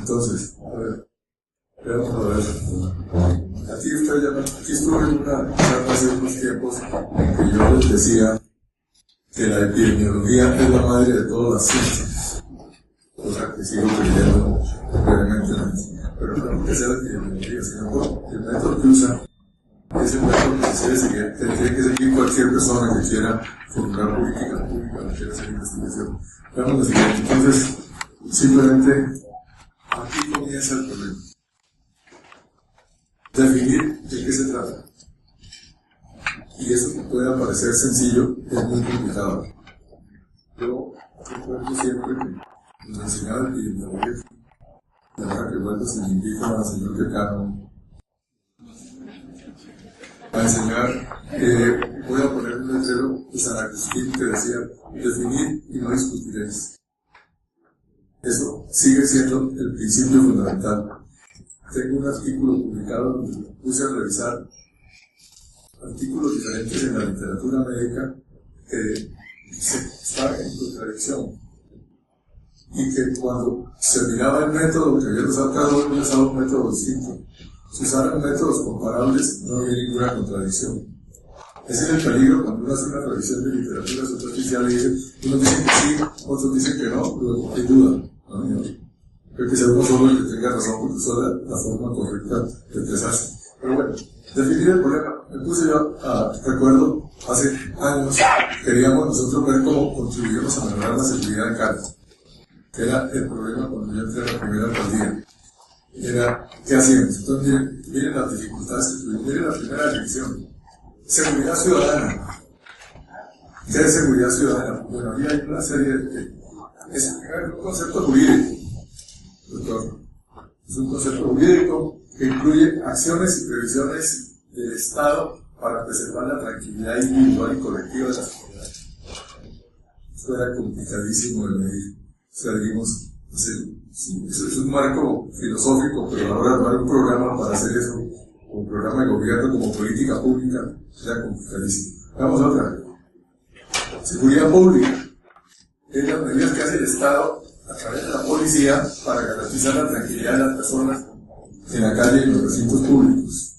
Entonces, a ver, veamos a ver. Aquí estuve en una charla hace unos tiempos en que yo les decía que la epidemiología es la madre de todas las ciencias, cosa que sigo creyendo vehementemente. Pero no porque sea la epidemiología, sino por el método que usa, es el método que se debe seguir, que tiene que seguir cualquier persona que quiera formular política pública, que quiera hacer investigación. Veamos lo siguiente. Entonces, simplemente, aquí comienza el problema. Definir de qué se trata. Y eso que puede parecer sencillo es muy complicado. Yo recuerdo siempre que nos enseñaba el epidemiología, y ahora que vuelvo se me invita al señor decano a enseñar, voy a poner un letrero de San Agustín que decía: definir y no discutiréis. Eso sigue siendo el principio fundamental. Tengo un artículo publicado donde me puse a revisar artículos diferentes en la literatura médica que está en contradicción, y que cuando se miraba el método que había usado, cada uno usaba un método distinto. Si usaran métodos comparables, no había ninguna contradicción. Ese es el peligro cuando uno hace una revisión de literatura superficial y dice, unos dicen que sí, otros dicen que no, luego hay duda. ¿No? Creo que sea uno solo el que tenga razón porque usó la forma correcta de expresarse. Pero bueno, definir el problema. Me puse yo recuerdo, hace años, queríamos nosotros ver cómo contribuíamos a mejorar la seguridad de Cali, que era el problema cuando yo entré a la primera alcaldía. Era, ¿qué hacíamos? Entonces, miren las dificultades que tuvimos, miren la primera división. Seguridad ciudadana. ¿Qué es seguridad ciudadana? Bueno, había una serie de... Es un concepto jurídico, doctor. Es un concepto jurídico que incluye acciones y previsiones del Estado para preservar la tranquilidad individual y colectiva de la sociedad. Esto era complicadísimo de medir. O sea, digamos, eso es un marco filosófico, pero ahora armar un programa para hacer eso, como programa de gobierno, como política pública, era complicadísimo. Vamos a otra. Seguridad pública. Es las medidas que hace el Estado a través de la policía para garantizar la tranquilidad de las personas en la calle y en los recintos públicos.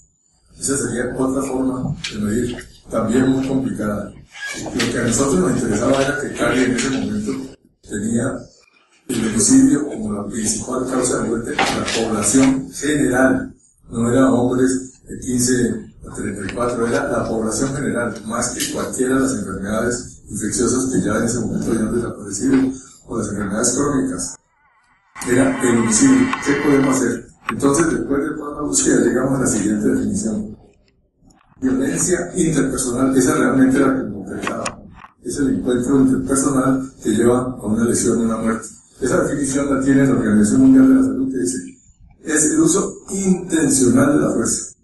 Esa sería otra forma de medir, también muy complicada. Lo que a nosotros nos interesaba era que Cali en ese momento tenía el homicidio como la principal causa de muerte de la población general. No eran hombres de 15 a 34, era la población general, más que cualquiera de las enfermedades infecciosas que ya en ese momento habían desaparecido, o las enfermedades crónicas. Era el homicidio. ¿Qué podemos hacer? Entonces, después de toda la búsqueda, llegamos a la siguiente definición. Violencia interpersonal, esa realmente era la que nos interesaba. Es el encuentro interpersonal que lleva a una lesión o una muerte. Esa definición la tiene la Organización Mundial de la Salud, que dice, es el uso intencional de la fuerza.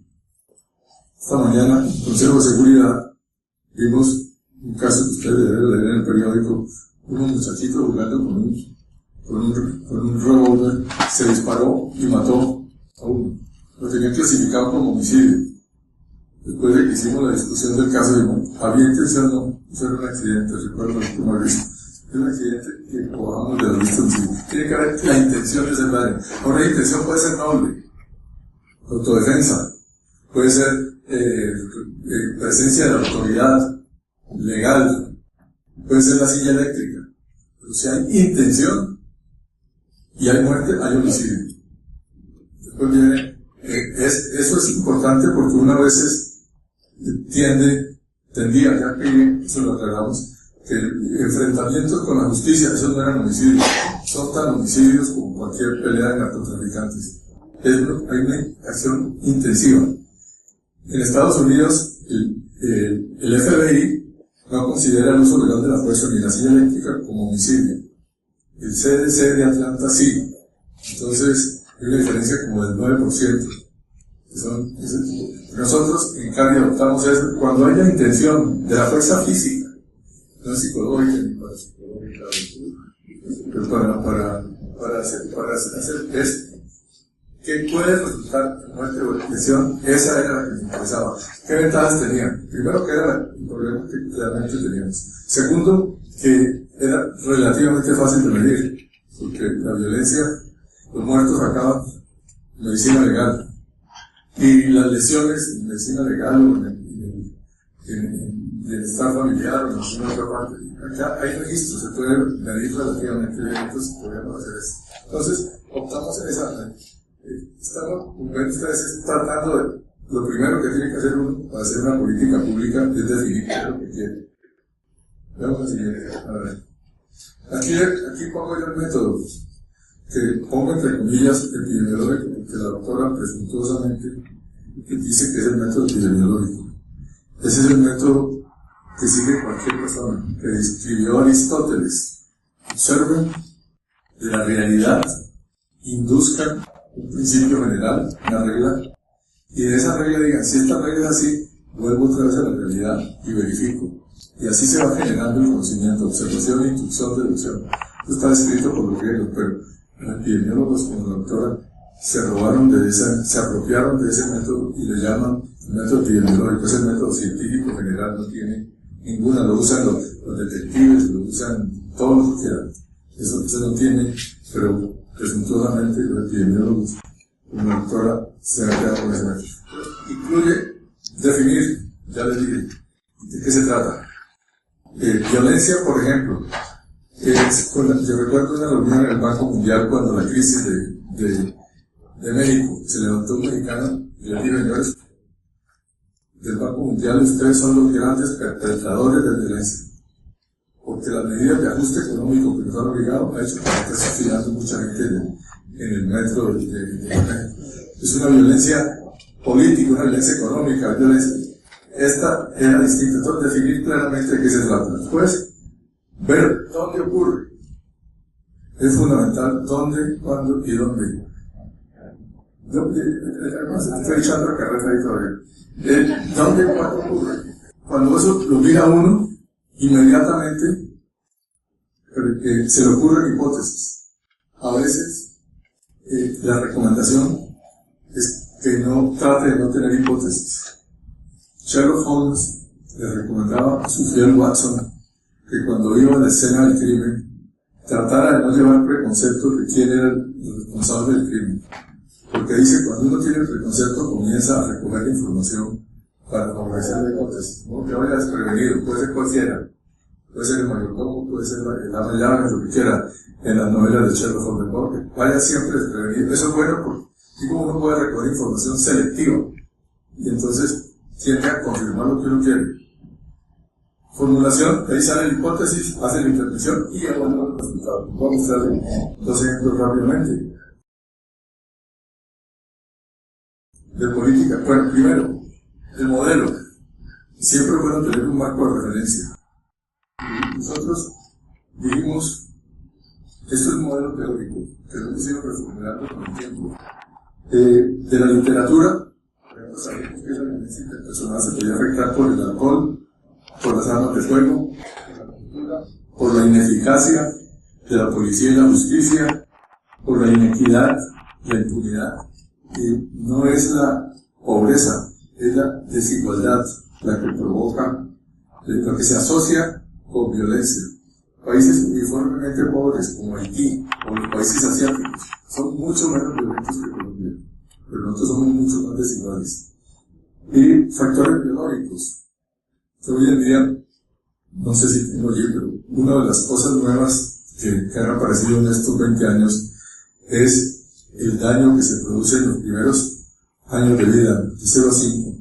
Esta mañana, en el Consejo de Seguridad, vimos un caso que ustedes deben leer en el periódico, unos muchachitos jugando con un revólver, se disparó y mató a uno. Lo tenían clasificado como homicidio. Después de que hicimos la discusión del caso, dijimos, había intención, no, eso era un accidente, recuerdo lo que hemos visto. Es un accidente que cojamos de la vista homicidio. Tiene que haber la intención de ser daño. Ahora la intención puede ser noble, autodefensa, puede ser presencia de la autoridad legal, puede ser la silla eléctrica, pero si hay intención y hay muerte, hay homicidio. Después viene, eso es importante porque uno a veces tendía, ya que eso lo aclaramos, que enfrentamientos con la justicia, esos no eran homicidios, son tan homicidios como cualquier pelea de narcotraficantes. Hay una acción intensiva. En Estados Unidos, el FBI no considera el uso legal de la fuerza ni la silla eléctrica como homicidio. El CDC de Atlanta sí. Entonces, hay una diferencia como del 9%. Nosotros en Cali adoptamos eso cuando hay la intención de la fuerza física, no psicológica ni parapsicológica, pero para hacer esto. ¿Qué puede resultar en muerte o lesión? Esa era la que nos interesaba. ¿Qué ventajas tenían? Primero, que era el problema que realmente teníamos. Segundo, que era relativamente fácil de medir, porque la violencia los muertos acaban en medicina legal. Y las lesiones en medicina legal o en bienestar familiar o en alguna otra parte. Acá hay registros, se puede medir relativamente bien, entonces podríamos hacer eso. Entonces, optamos en esa. Estamos, como ven ustedes, tratando de. Lo primero que tiene que hacer uno para hacer una política pública es definir qué es lo que quiere. Veamos la siguiente. A ver. Aquí pongo yo el método, que pongo entre comillas epidemiológico, porque la doctora presuntuosamente dice que es el método epidemiológico. Ese es el método que sigue cualquier persona, que describió Aristóteles. Observen de la realidad, induzcan un principio general, una regla, y de esa regla digan, si esta regla es así, vuelvo otra vez a la realidad y verifico. Y así se va generando el conocimiento, observación, inducción, deducción. Esto está escrito por los griegos, pero los epidemiólogos como la doctora se apropiaron de ese método y le llaman el método epidemiológico. Es el método científico general, no tiene ninguna, lo usan los detectives, lo usan todos los que quieran. Eso no tiene, pero presuntuosamente los epidemiólogos como la doctora se han quedado con ese método. Incluye definir, ya les dije, ¿de qué se trata? Violencia, por ejemplo. Yo recuerdo una reunión en el Banco Mundial cuando la crisis de México, se levantó un mexicano y le dijo, señores, del Banco Mundial ustedes son los grandes perpetradores de violencia, porque las medidas de ajuste económico que nos han obligado ha hecho que esté suicidando mucha gente en el metro de México. Es una violencia política, una violencia económica, violencia. Esta era distinta, entonces definir claramente de qué se trata. Después, ver dónde ocurre. Es fundamental dónde, cuándo y dónde. Además, estoy echando la carreta ahí todavía. ¿Dónde, cuándo ocurre? Cuando eso lo mira uno, inmediatamente se le ocurren hipótesis. A veces, la recomendación es que no trate de no tener hipótesis. Sherlock Holmes le recomendaba a su fiel Watson que cuando iba a la escena del crimen tratara de no llevar preconceptos de quién era el responsable del crimen, porque dice cuando uno tiene el preconcepto comienza a recoger información para favorecer la hipótesis, ¿no? Que vaya desprevenido, puede ser cualquiera, puede ser el mayordomo, puede ser el ama llave, lo que quiera en las novelas de Sherlock Holmes, ¿no? Que vaya siempre desprevenido. Eso es bueno porque como uno puede recoger información selectiva y entonces tiende a confirmar lo que uno quiere. Formulación, ahí sale la hipótesis, hace la intervención y evalúa el resultado. Voy a mostrarle dos ejemplos rápidamente. De política. Bueno, primero, el modelo. Siempre es bueno tener un marco de referencia. Nosotros dijimos, esto es un modelo teórico, que lo hemos ido reformulando con el tiempo. De la literatura, sabemos que la violencia interpersonal se podía afectar por el alcohol, por las armas de fuego, por la ineficacia de la policía y la justicia, por la inequidad, la impunidad. Y no es la pobreza, es la desigualdad la que provoca, lo que se asocia con violencia. Países uniformemente pobres como Haití o los países asiáticos son mucho menos violentos que Colombia, pero nosotros somos mucho más desiguales. Y factores biológicos. Hoy en día, no sé si tengo allí, pero una de las cosas nuevas que han aparecido en estos 20 años es el daño que se produce en los primeros años de vida, de 0 a 5,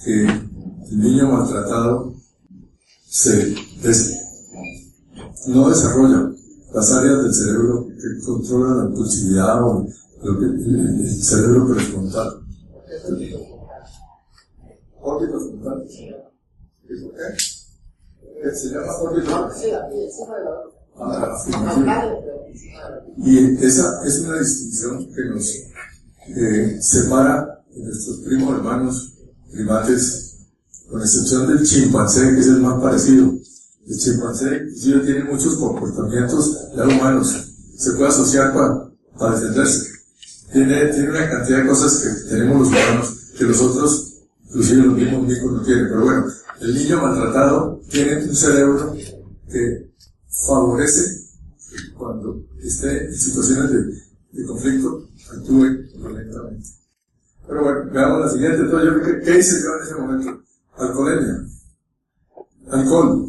que el niño maltratado no desarrolla las áreas del cerebro que controlan la impulsividad o el cerebro prefrontal. Órbito frontal. ¿Por qué? Se llama órbito. Y esa es una distinción que nos separa de nuestros primos hermanos primates, con excepción del chimpancé, que es el más parecido. El chimpancé tiene muchos comportamientos ya humanos, se puede asociar para defenderse. Tiene una cantidad de cosas que tenemos los humanos que los otros, inclusive los mismos micos, no tienen. Pero bueno, el niño maltratado tiene un cerebro que favorece cuando esté en situaciones de conflicto actúe violentamente. Pero bueno, veamos la siguiente. Entonces, ¿qué hice yo en ese momento? Alcoholemia. Alcohol.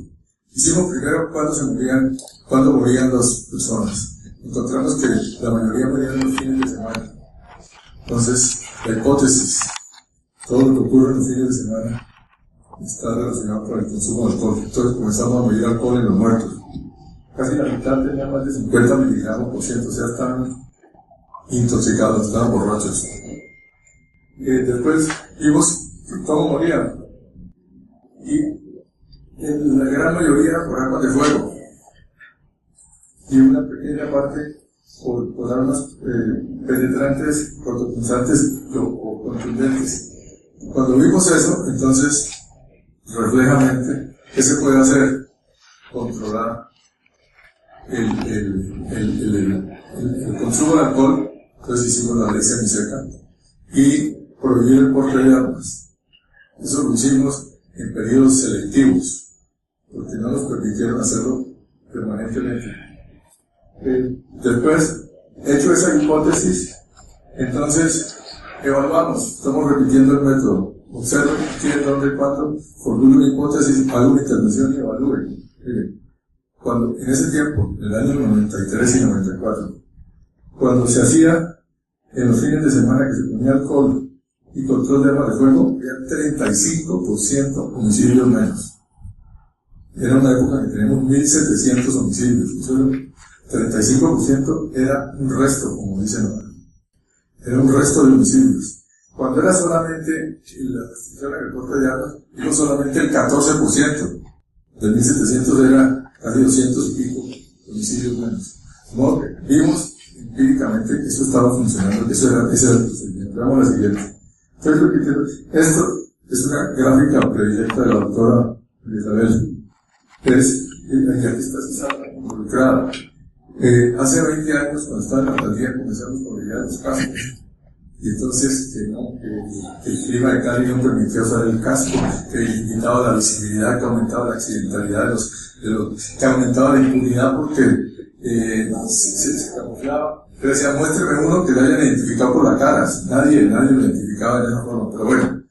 Hicimos primero cuándo morían las personas. Encontramos que la mayoría morían los fines de semana. Entonces, la hipótesis, todo lo que ocurre en los fines de semana está relacionado con el consumo de alcohol. Entonces comenzamos a medir alcohol en los muertos. Casi la mitad tenía más de 50 miligramos por ciento, o sea, estaban intoxicados, estaban borrachos. Después vimos cómo morían. Y en la gran mayoría por armas de fuego. Y una pequeña parte por armas penetrantes, cortopunzantes o contundentes. Cuando vimos eso, entonces, reflejamente, ¿qué se puede hacer? Controlar el consumo de alcohol. Entonces hicimos la ley semiseca y prohibir el porte de armas. Eso lo hicimos en periodos selectivos, porque no nos permitieron hacerlo permanentemente. Después, hecho esa hipótesis, entonces evaluamos, estamos repitiendo el método. Observen quién, dónde, cuándo, formule una hipótesis, haga una intervención y evalúe. Cuando, en ese tiempo, en el año 93 y 94, cuando se hacía en los fines de semana que se ponía alcohol y control de armas de fuego, había 35% homicidios menos. Era una época que teníamos 1.700 homicidios. Entonces, 35% era un resto, como dicen ahora. Era un resto de homicidios. Cuando era solamente la restricción al porte de armas, digo solamente el 14%. Del 1.700 era casi 200 y pico homicidios menos. ¿No? Vimos empíricamente que eso estaba funcionando, que ese era el procedimiento. Veamos la siguiente. Entonces, repitiendo, esto es una gráfica predilecta de la doctora Isabel. Y aquí está Susana involucrada. Hace 20 años, cuando estaba en la alcaldía, comenzamos con la idea de los cascos. Y entonces, que el clima de Cali no permitía usar el casco, que limitaba la visibilidad, que aumentaba la accidentalidad que aumentaba la impunidad porque se camuflaba. Pero decía, muéstreme uno que lo hayan identificado por la cara. Nadie lo identificaba de esa forma. Pero bueno,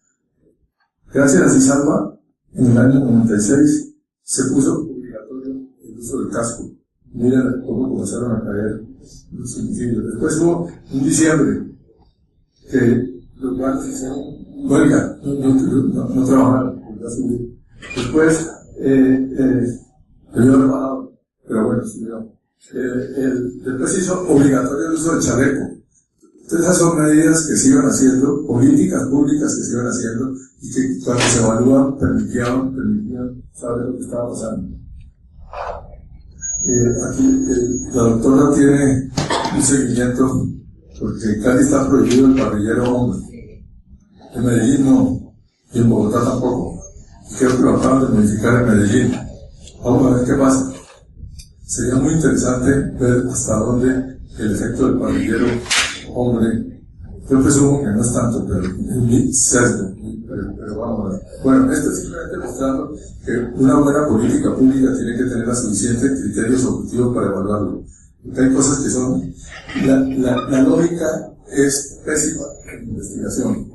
gracias a Cisalva, en el año 96, se puso obligatorio el uso del casco. Miren cómo comenzaron a caer los homicidios. Después hubo un diciembre que los guardias hicieron huelga, no trabajaron, después debió haber bajado, pero bueno, subió. Después se hizo obligatorio el uso del chaleco. Entonces esas son medidas que se iban haciendo, políticas públicas que se iban haciendo y que cuando se evalúan permitían saber lo que estaba pasando. Aquí la doctora tiene un seguimiento porque Cali está prohibido el parrillero hombre. En Medellín no, y en Bogotá tampoco. Y creo que lo acaban de modificar en Medellín. Vamos a ver qué pasa. Sería muy interesante ver hasta dónde el efecto del parrillero hombre, yo presumo que no es tanto, pero es muy cerdo. Pero vamos a ver. Bueno, esto es simplemente mostrando que una buena política pública tiene que tener suficientes criterios objetivos para evaluarlo. Porque hay cosas que son... La lógica es pésima en investigación.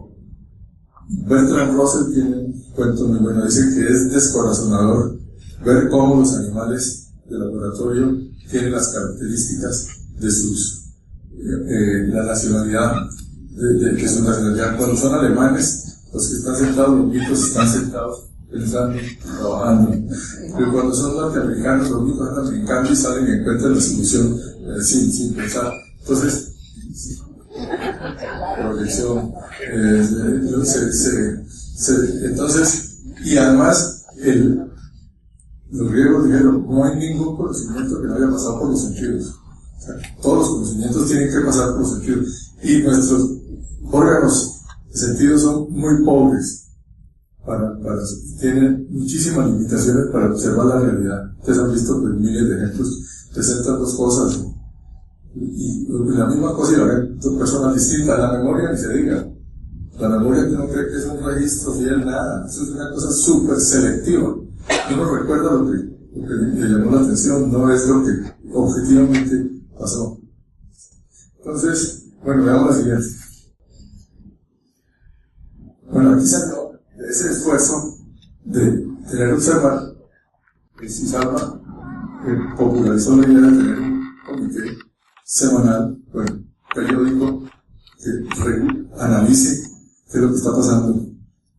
Bertrand Russell tiene un cuento muy bueno, dice que es descorazonador ver cómo los animales de laboratorio tienen las características de la nacionalidad, de su nacionalidad. Cuando son alemanes, los que están sentados, los mitos están sentados pensando, trabajando. Pero cuando son norteamericanos, los únicos andan brincando y salen y encuentran la solución sin pensar. Entonces, proyección, entonces, y además, los griegos dijeron, no hay ningún conocimiento que no haya pasado por los sentidos. O sea, todos los conocimientos tienen que pasar por los sentidos. Y nuestros órganos de sentidos son muy pobres. Tienen muchísimas limitaciones para observar la realidad. Ustedes han visto pues, miles de ejemplos, presentan dos cosas. Y la misma cosa y la ven dos personas distintas. La memoria ni se diga. La memoria que uno cree que es un registro fiel, nada. Eso es una cosa súper selectiva. Uno recuerda lo que le llamó la atención, no es lo que objetivamente pasó. Entonces, bueno, veamos la siguiente. Bueno, aquí salió de ese esfuerzo de tener observar que CISALVA popularizó la idea de tener un comité semanal, bueno, periódico, que analice qué es lo que está pasando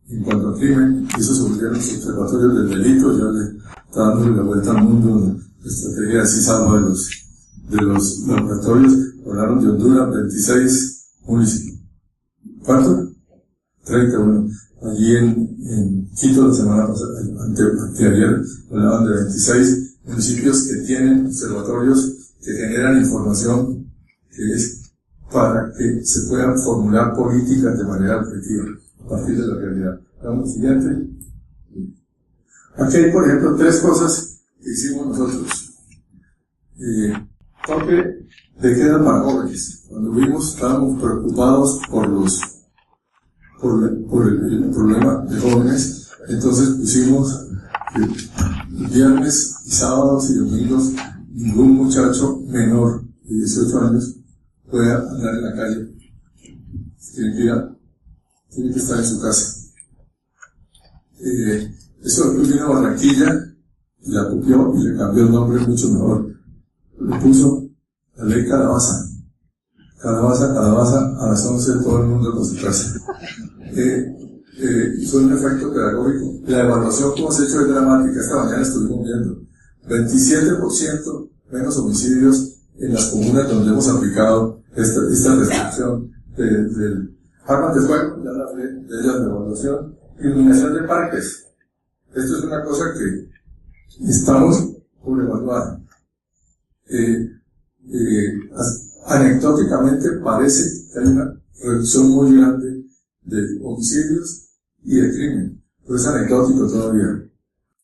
en cuanto al crimen. Y eso se volvieron los observatorios del delito, ya le está dando la vuelta al mundo la estrategia de CISALVA de los laboratorios. Hablaron de Honduras, 26 municipios. ¿Cuánto? 31. Allí en Quito, la semana pasada, anteayer, hablaban de 26 municipios que tienen observatorios que generan información que es para que se puedan formular políticas de manera objetiva a partir de la realidad. Vamos al siguiente. Aquí hay, por ejemplo, 3 cosas que hicimos nosotros. Toque de queda para jóvenes. Cuando vimos, estábamos preocupados por el problema de jóvenes, entonces pusimos viernes y sábados y domingos ningún muchacho menor de 18 años puede andar en la calle. Tiene que estar en su casa. Eso vino a Barranquilla y la copió y le cambió el nombre mucho mejor. Le puso la ley Calabaza. Calabaza, a las 11 todo el mundo con su casa. Fue un efecto pedagógico. La evaluación que hemos hecho es dramática. Esta mañana estuvimos viendo 27% menos homicidios en las comunas donde hemos aplicado esta restricción del armas de fuego, ya hablé de ellas de evaluación, iluminación de parques. Esto es una cosa que estamos por evaluar. Anecdóticamente parece que hay una reducción muy grande de homicidios y de crimen, pero es anecdótico todavía.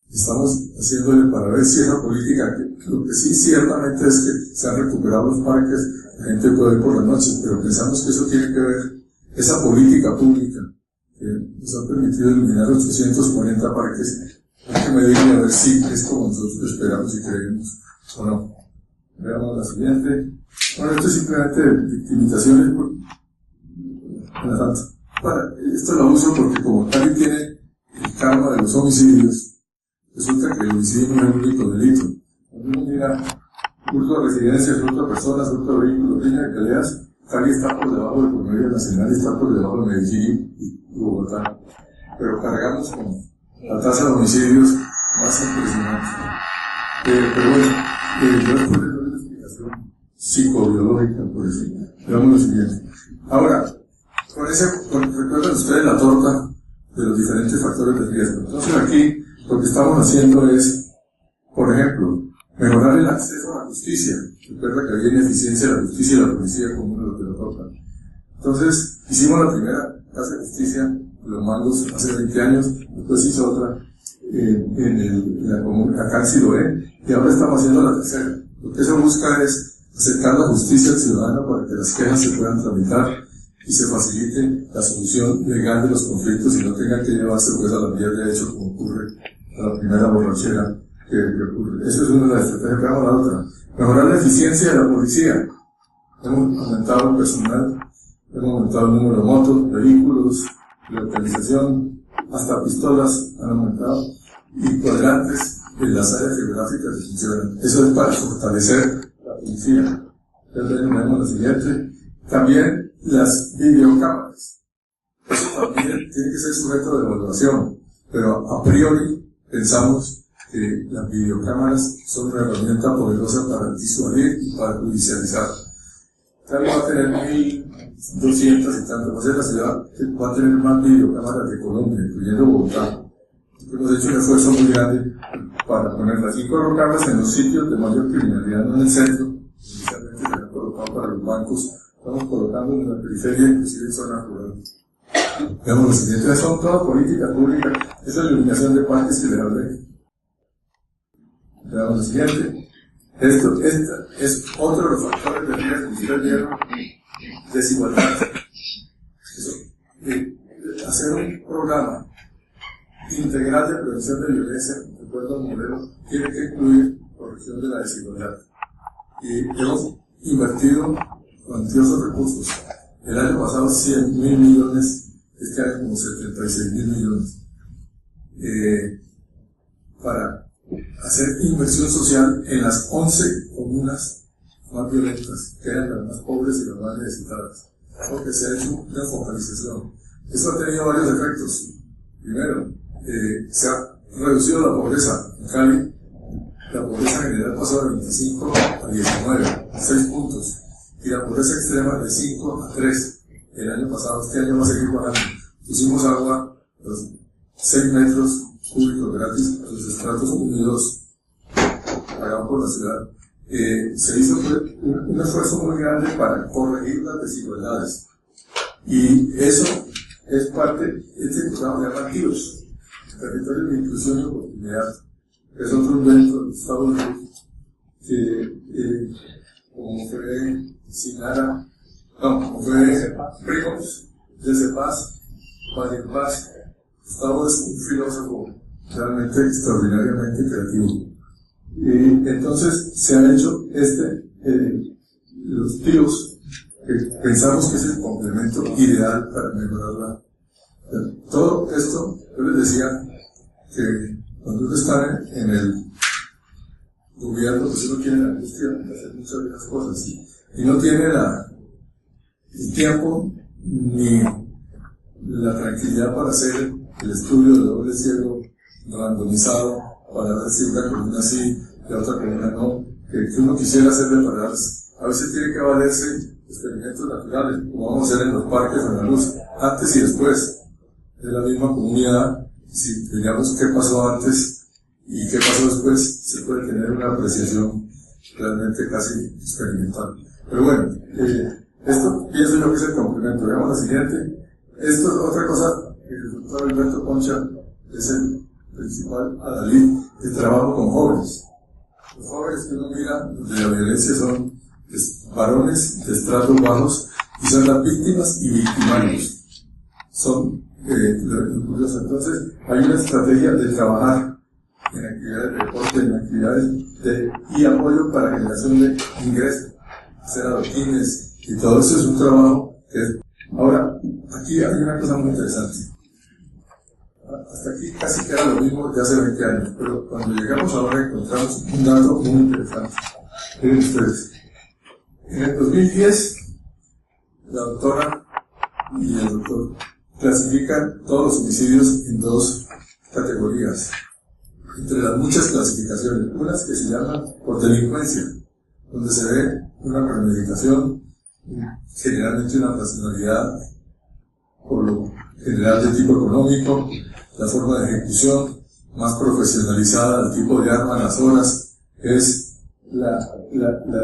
Estamos haciéndole para ver si esa política, lo que sí ciertamente es que se han recuperado los parques, la gente puede ir por las noches, pero pensamos que eso tiene que ver, esa política pública que nos ha permitido eliminar 840 parques, hay que medirle a ver si es como nosotros esperamos y creemos o no. Veamos la siguiente. Bueno, esto es simplemente victimizaciones por tanto. Bueno, esto lo uso porque como Cali tiene el karma de los homicidios, resulta que el homicidio no es el único delito. Cuando uno mira hurto de residencias, hurto de personas, hurto de vehículos, riña de peleas, Cali está por debajo del promedio nacional y está por debajo de Medellín y Bogotá. Pero cargamos con la tasa de homicidios más impresionante. Pero bueno, yo después le doy una explicación psicobiológica por eso. Veamos lo siguiente. Ahora, recuerdan ustedes la torta de los diferentes factores de riesgo. Entonces aquí lo que estamos haciendo es, por ejemplo, mejorar el acceso a la justicia. Recuerda que había ineficiencia de la justicia y la policía como uno de los que lo tocan. Entonces, hicimos la primera casa de justicia, los mandos hace 20 años, después hizo otra en la comuna, acá en Siloé, y ahora estamos haciendo la tercera. Lo que eso busca es acercar la justicia al ciudadano para que las quejas se puedan tramitar y se facilite la solución legal de los conflictos y no tengan que llevarse pues a la vía de hecho como ocurre a la primera borrachera que ocurre. Eso es una de las estrategias. Veamos la otra. Mejorar la eficiencia de la policía. Hemos aumentado el personal, hemos aumentado el número de motos, vehículos, localización, hasta pistolas han aumentado y cuadrantes en las áreas geográficas que funcionan. Eso es para fortalecer la policía. Entonces vemos la siguiente. También las videocámaras. Eso también tiene que ser sujeto de evaluación, pero a priori pensamos que las videocámaras son una herramienta poderosa para disuadir y para judicializar. Cali va a tener 1.200 y tanto, va a ser la ciudad que va a tener más videocámaras de Colombia, incluyendo Bogotá. Hemos hecho un esfuerzo muy grande para ponerlas y colocarlas en los sitios de mayor criminalidad, no en el centro, inicialmente se han colocado para los bancos. Estamos colocando en la periferia, inclusive en zonas rurales. Veamos lo siguiente, son todas políticas públicas, esa es la iluminación de parques que les hablé. Veamos lo siguiente. Esta es otro de los factores de riesgo que ustedes vieron, desigualdad. Hacer un programa integral de prevención de violencia, de acuerdo al modelo, tiene que incluir corrección de la desigualdad. Y hemos invertido cuantiosos recursos. El año pasado 100.000 millones, este año como 76.000 millones, para hacer inversión social en las 11 comunas más violentas, que eran las más pobres y las más necesitadas, porque se ha hecho una focalización. Eso ha tenido varios efectos. Primero, se ha reducido la pobreza en Cali. La pobreza general pasó de 25 a 19, 6 puntos, y la pobreza extrema de 5 a 3. El año pasado, este año va a seguir bajando. Pusimos agua, los 6 metros cúbicos gratis a los estratos 1 y 2, pagados por la ciudad. Se hizo un esfuerzo muy grande para corregir las desigualdades. Y eso es parte de este programa de Marquillos, Territorios de Inclusión y Oportunidad, que es otro invento de Gustavo Luis, que como fue Sinara, como fue Primos, de Cepaz, Valle Paz. Gustavo es un filósofo realmente extraordinariamente creativo. Y entonces se ha hecho los tiros, que pensamos que es el complemento ideal para mejorar todo esto. Yo les decía que cuando uno está en el gobierno, pues uno tiene la angustia de hacer muchas de las cosas y no tiene el tiempo ni la tranquilidad para hacer el estudio de doble ciego randomizado para ver si una columna sí, la otra columna no, que uno quisiera hacer de paradas. A veces tiene que valerse experimentos naturales, como vamos a hacer en los parques en la luz, antes y después de la misma comunidad. Si veamos qué pasó antes y qué pasó después, se puede tener una apreciación realmente casi experimental. Pero bueno, esto pienso yo que es el complemento. Veamos la siguiente. Esto es otra cosa que el doctor Alberto Concha es el principal adalid del trabajo con jóvenes. Los jóvenes que uno mira de la violencia son varones de estratos bajos y son las víctimas y victimarios. Son curioso. Entonces, hay una estrategia de trabajar en actividades de deporte, en actividades y apoyo para generación de ingresos, hacer adoquines, y todo eso es un trabajo que es. Ahora, aquí hay una cosa muy interesante. Hasta aquí casi que era lo mismo de hace 20 años, pero cuando llegamos ahora encontramos un dato muy interesante. Miren ustedes, en el 2010, la doctora y el doctor clasifican todos los homicidios en 2 categorías, entre las muchas clasificaciones. Unas que se llaman por delincuencia, donde se ve una premeditación, generalmente una racionalidad, por lo general de tipo económico, la forma de ejecución más profesionalizada, el tipo de arma, las horas, es la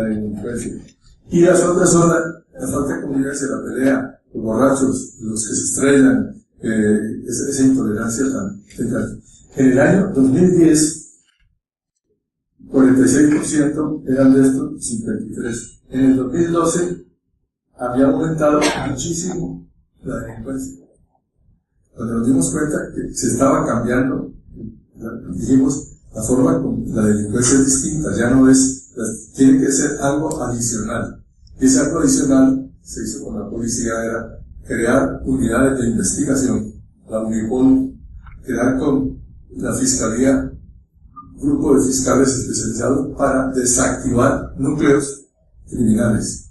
delincuencia. Y las otras son la falta de convivencia, la pelea, los borrachos, los que se estrellan, esa intolerancia tan grande. En el año 2010, 46% eran de estos, 53%. En el 2012 había aumentado muchísimo la delincuencia. Cuando nos dimos cuenta que se estaba cambiando, dijimos, la forma como la delincuencia es distinta, ya no es, tiene que ser algo adicional. Y ese algo adicional se hizo con la policía, era crear unidades de investigación, la Unipol, crear con la fiscalía grupo de fiscales especializados para desactivar núcleos criminales.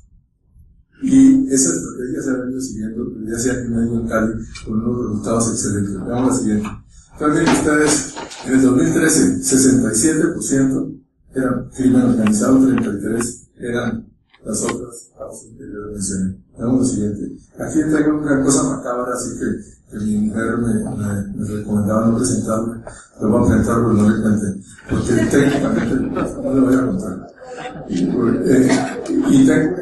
Y esa estrategia se ha venido siguiendo desde hace año y medio en Cali con unos resultados excelentes. Veamos la siguiente. Entonces, miren ustedes, en el 2013, 67% eran crimen organizado, 33% eran las otras causas que yo mencioné. Veamos lo siguiente. Aquí tengo una cosa macabra, así que mi mujer me recomendaba no presentarme. Lo voy a presentar, pero no le cuente, porque técnicamente no le voy a contar. Y tengo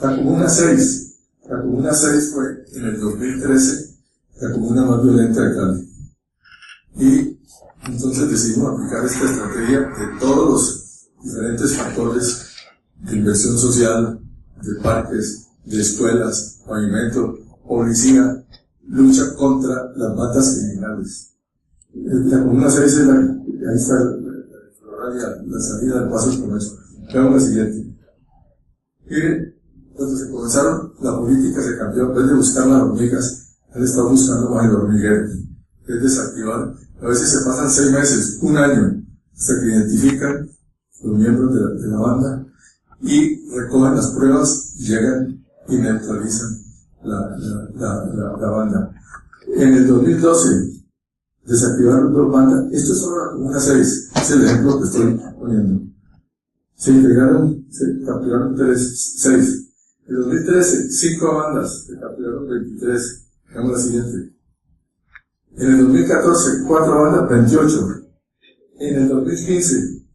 la comuna 6. La comuna 6 fue en el 2013 la comuna más violenta de Cali. Y entonces decidimos aplicar esta estrategia de todos los diferentes factores de inversión social, de parques, de escuelas, pavimento, policía, lucha contra las bandas criminales. La comuna 6 es ahí está la salida del Paso del Comercio. Veamos la siguiente. Cuando se comenzaron, la política se cambió, en vez de buscar las hormigas, han estado buscando más el hormiguero, que es desactivar. A veces se pasan 6 meses, 1 año, hasta que identifican los miembros de la banda y recogen las pruebas, llegan y neutralizan la banda. En el 2012 desactivaron 2 bandas. Esto es solo la Comuna 6, es el ejemplo que estoy poniendo. Se capturaron 6. En el 2013, 5 bandas, se capturaron 23. Veamos la siguiente. En el 2014, 4 bandas, 28. En el 2015,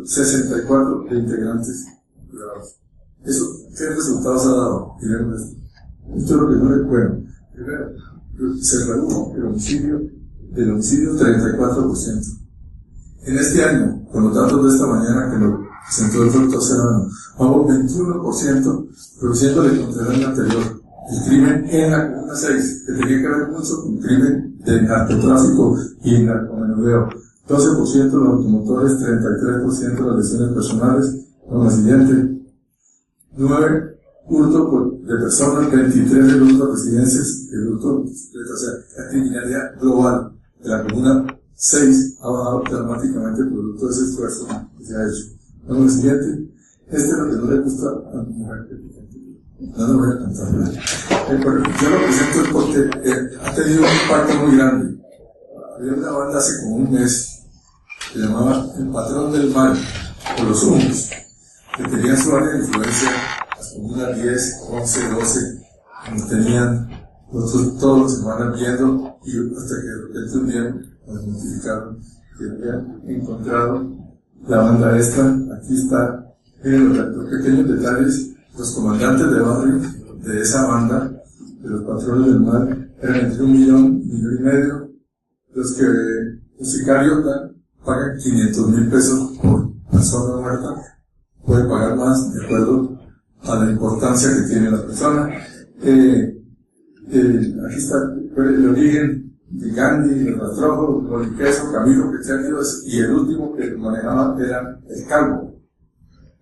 64 de integrantes capturados. ¿Eso qué resultados ha dado? Miremos esto. Esto es lo que no le bueno. Primero, se redujo el homicidio 34%. En este año, con los datos de esta mañana que lo presentó el doctor Serrano, vamos 21%, produciéndole contra el año anterior. El crimen en la Comuna 6, que tenía que ver mucho con crimen de narcotráfico y narcomenudeo. 12% los automotores, 33% las lesiones personales. Con la siguiente. 9 hurto de personas, 23 de hurto de residencias, el hurto, o sea, la criminalidad global de la Comuna 6 ha bajado dramáticamente producto de ese esfuerzo que se ha hecho. Vamos al siguiente. Este es lo que no le gusta a mi mujer. No lo voy a contar. Yo lo presento porque ha tenido un impacto muy grande. Había una banda hace como 1 mes que se llamaba El Patrón del Mal, o Los Humos, que tenían su área de influencia las comunas 10, 11, 12, nos tenían nosotros todas las semanas viendo, y hasta que de repente un día nos notificaron que habían encontrado la banda esta. Aquí está, miren los pequeños detalles. Los comandantes de barrio de esa banda, de los patrones del mal, eran entre 1 millón, 1,5 millones. Los sicarios pagan 500,000 pesos por persona muerta, pueden pagar más de acuerdo a la importancia que tiene la persona. Aquí está el origen de Gandhi, el rastrojo, Moriqueso, Camilo, que se han ido, y el último que manejaba era el Calvo,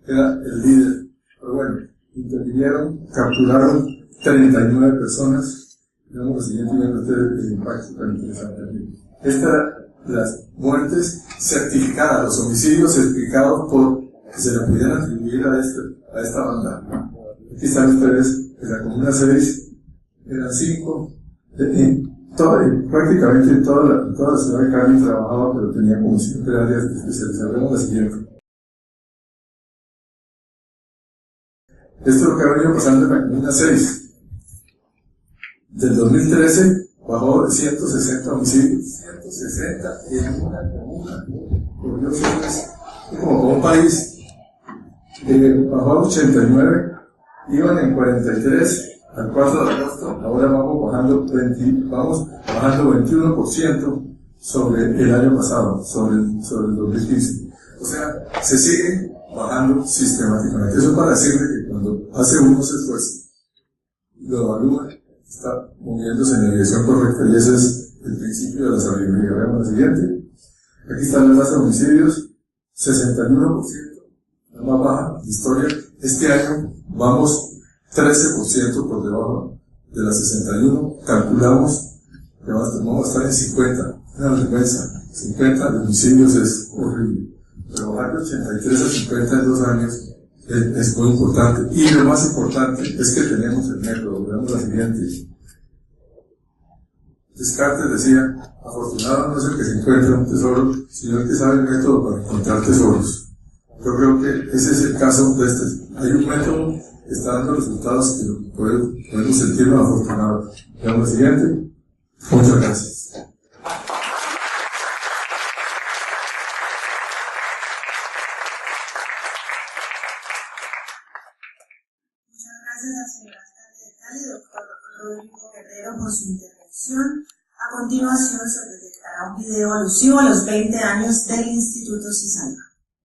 era el líder. Pero bueno, intervinieron, capturaron 39 personas. Veamos lo siguiente y vean ustedes el impacto tan interesante. Estas eran las muertes certificadas, los homicidios certificados por que se le pudieran atribuir a esta banda. Aquí están ustedes, en la Comuna 6 eran 5, prácticamente en toda la ciudad de Cali trabajaba, pero tenía como siempre áreas de especialización. Vemos la siguiente. Esto es lo que ha venido pasando en la Comuna 6. Del 2013 bajó de 160 homicidios. 160 en una comuna. Por Dios, es como un país. Bajó a 89, iban en 43 al 4 de agosto, ahora vamos bajando 21% sobre el año pasado, sobre el 2015. O sea, se sigue bajando sistemáticamente. Eso para decirle que cuando hace unos esfuerzos, lo evalúa, está moviéndose en la dirección correcta, y ese es el principio de la sabiduría. Veamos la siguiente. Aquí están las tasas de homicidios, 61%, la más baja de historia. Este año vamos 13% por debajo de la 61. Calculamos que vamos a estar en 50. Una vergüenza. 50 de homicidios es horrible. Pero bajar de 83 a 50 en 2 años es muy importante. Y lo más importante es que tenemos el método. Veamos la siguiente. Descartes decía, afortunado no es el que se encuentra un tesoro, sino el que sabe el método para encontrar tesoros. Yo creo que ese es el caso de este. Hay un método que está dando resultados que podemos sentirnos afortunados. Veamos la siguiente. Muchas gracias. Muchas gracias al señor alcalde de Cali, doctor Rodrigo Guerrero, por su intervención. A continuación se proyectará un video alusivo a los 20 años del Instituto Cisalva.